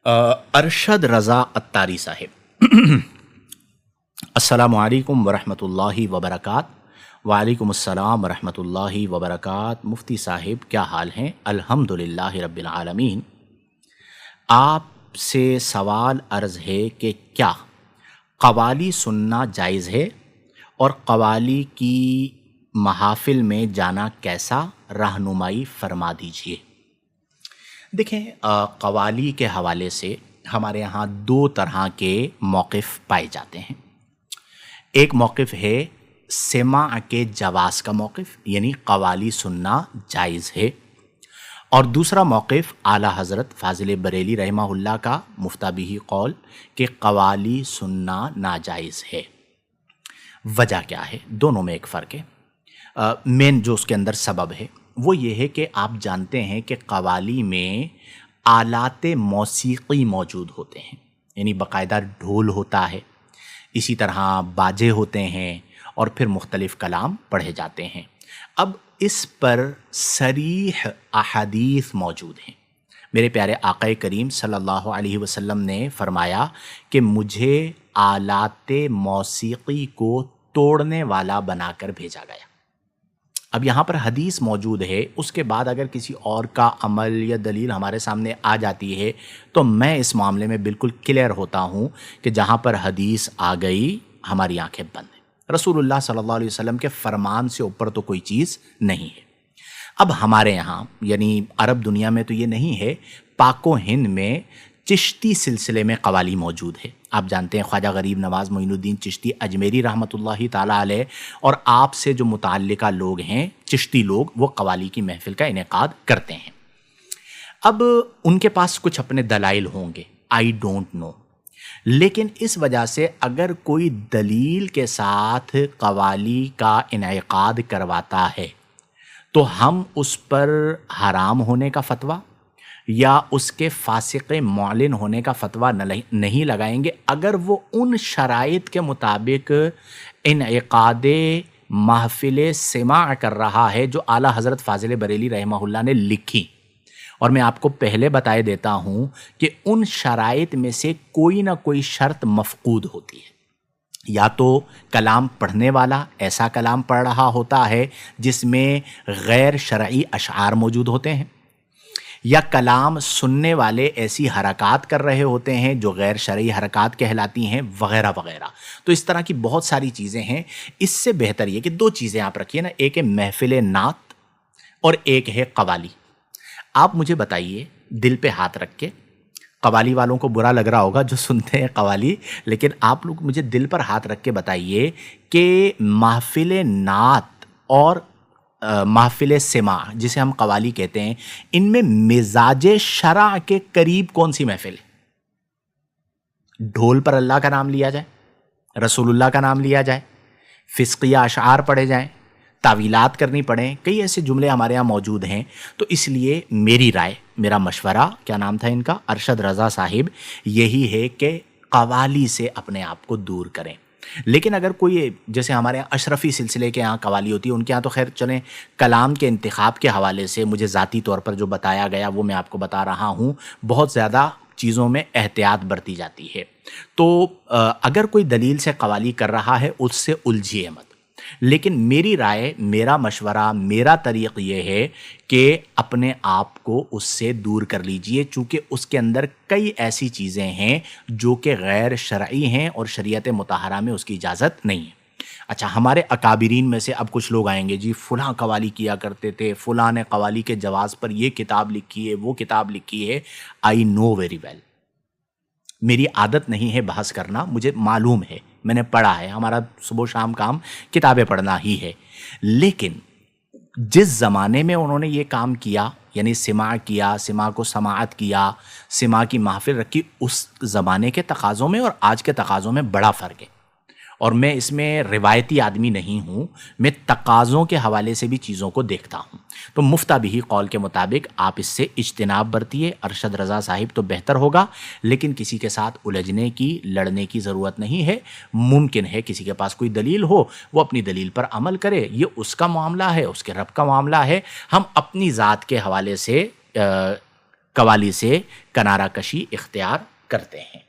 अरशद रज़ा अत्तारी साहिब। अस्सलामु अलैकुम वरहमतुल्लाहि वबरकात। वालेकुम अस्सलाम वरहमतुल्लाहि वबरकात। मुफ्ती साहिब क्या हाल हैं? अल्हम्दुलिल्लाहि रब्बिल आलमीन। आपसे सवाल अर्ज़ है कि क्या क़वाली सुनना जायज़ है और क़वाली की महाफ़िल में जाना कैसा, रहनुमाई फ़रमा दीजिए। देखें, क़वाली के हवाले से हमारे यहाँ दो तरह के मौक़िफ़ पाए जाते हैं। एक मौक़िफ़ है सिमा के जवाज़ का मौक़िफ़, यानी क़वाली सुनना जायज़ है, और दूसरा मौक़िफ़ आला हज़रत फ़ाज़िल बरेली रहमहुल्लाह का मुफ्ताबिही कौल कि क़वाली सुनना नाजायज़ है। वजह क्या है? दोनों में एक फ़र्क है। मेन जो उसके अंदर सबब है वो ये है कि आप जानते हैं कि क़वाली में आलात मौसीक़ी मौजूद होते हैं, यानी बाकायदा ढोल होता है, इसी तरह बाजे होते हैं और फिर मुख्तलिफ़ कलाम पढ़े जाते हैं। अब इस पर सरीह अहादीस मौजूद हैं। मेरे प्यारे आक़ा करीम सल्लल्लाहु अलैहि वसल्लम ने फ़रमाया कि मुझे आलात मौसीक़ी को तोड़ने वाला बनाकर भेजा गया। अब यहाँ पर हदीस मौजूद है, उसके बाद अगर किसी और का अमल या दलील हमारे सामने आ जाती है तो मैं इस मामले में बिल्कुल क्लियर होता हूँ कि जहाँ पर हदीस आ गई हमारी आंखें बंद हैं। रसूलुल्लाह सल्लल्लाहु अलैहि वसल्लम के फरमान से ऊपर तो कोई चीज़ नहीं है। अब हमारे यहाँ यानी अरब दुनिया में तो ये नहीं है, पाको हिंद में चिश्ती सिलसिले में क़वाली मौजूद है। आप जानते हैं ख्वाजा गरीब नवाज़ मोइनुद्दीन चिश्ती अजमेरी रहमतुल्लाहि ताला अलैह और आपसे जो मुताल्लिका लोग हैं चिश्ती लोग, वो क़वाली की महफ़िल का इनेकाद करते हैं। अब उनके पास कुछ अपने दलाइल होंगे, आई डोंट नो, लेकिन इस वजह से अगर कोई दलील के साथ क़वाली का इनेकाद करवाता है तो हम उस पर हराम होने का फ़तवा या उसके फासिक़ मौलिन होने का फ़तवा नहीं लगाएंगे अगर वो उन शराइत के मुताबिक इनेकाद महफ़िल सिमा कर रहा है जो आला हज़रत फ़ाज़िल बरेली रहमहुल्लाह ने लिखी। और मैं आपको पहले बताए देता हूँ कि उन शराइत में से कोई ना कोई शर्त मफ़कूद होती है। या तो कलाम पढ़ने वाला ऐसा कलाम पढ़ रहा होता है जिसमें गैर शरई अशआर मौजूद होते हैं, या कलाम सुनने वाले ऐसी हरकत कर रहे होते हैं जो गैर शरई हरकत कहलाती हैं, वगैरह वगैरह। तो इस तरह की बहुत सारी चीज़ें हैं। इससे बेहतर ये कि दो चीज़ें आप रखिए ना, एक है महफ़िल नात और एक है क़वाली। आप मुझे बताइए दिल पे हाथ रख के, क़वाली वालों को बुरा लग रहा होगा जो सुनते हैं क़वाली, लेकिन आप लोग मुझे दिल पर हाथ रख के बताइए कि महफ़िल नात और महफ़िल सिमा जिसे हम क़वाली कहते हैं, इनमें मिजाज शरा के करीब कौन सी महफ़िल है? ढोल पर अल्लाह का नाम लिया जाए, रसूलुल्लाह का नाम लिया जाए, फ़िस्क़िया अशआर पढ़े जाएं, तावीलात करनी पड़ें, कई ऐसे जुमले हमारे यहाँ मौजूद हैं। तो इसलिए मेरी राय, मेरा मशवरा, क्या नाम था इनका, अरशद रज़ा साहिब, यही है कि क़वाली से अपने आप को दूर करें। लेकिन अगर कोई जैसे हमारे यहाँ अशरफ़ी सिलसिले के यहाँ क़वाली होती है, उनके यहाँ तो खैर चलें, कलाम के इंतखाब के हवाले से मुझे ज़ाती तौर पर जो बताया गया वो मैं आपको बता रहा हूँ, बहुत ज़्यादा चीज़ों में एहतियात बरती जाती है। तो अगर कोई दलील से क़वाली कर रहा है उससे उलझिए मत। लेकिन मेरी राय, मेरा मशवरा, मेरा तरीक़ ये है कि अपने आप को उससे दूर कर लीजिए, चूँकि उसके अंदर कई ऐसी चीज़ें हैं जो कि गैर शरई हैं और शरीयत मुतहरा में उसकी इजाज़त नहीं है। अच्छा, हमारे अकाबिरीन में से अब कुछ लोग आएंगे, जी फ़लाँ क़वाली किया करते थे, फ़लाँ ने क़वाली के जवाज़ पर ये किताब लिखी है, वो किताब लिखी है। आई नो वेरी वेल, मेरी आदत नहीं है बहस करना, मुझे मालूम है, मैंने पढ़ा है, हमारा सुबह शाम काम किताबें पढ़ना ही है। लेकिन जिस ज़माने में उन्होंने ये काम किया, यानी सिमा किया, सिमा को समाअत किया, सिमा की महफ़िल रखी, उस ज़माने के तकाज़ों में और आज के तकाज़ों में बड़ा फ़र्क है। और मैं इसमें रिवायती आदमी नहीं हूँ, मैं तकाज़ों के हवाले से भी चीज़ों को देखता हूँ। तो मुफ्ताबिही कौल के मुताबिक आप इससे इज्तिनाब बरतिए, अरशद रज़ा साहिब, तो बेहतर होगा। लेकिन किसी के साथ उलझने की, लड़ने की ज़रूरत नहीं है। मुमकिन है किसी के पास कोई दलील हो, वो अपनी दलील पर अमल करे, ये उसका मामला है, उसके रब का मामला है। हम अपनी ज़ात के हवाले से قوالی سے کنارہ کشی اختیار کرتے ہیں۔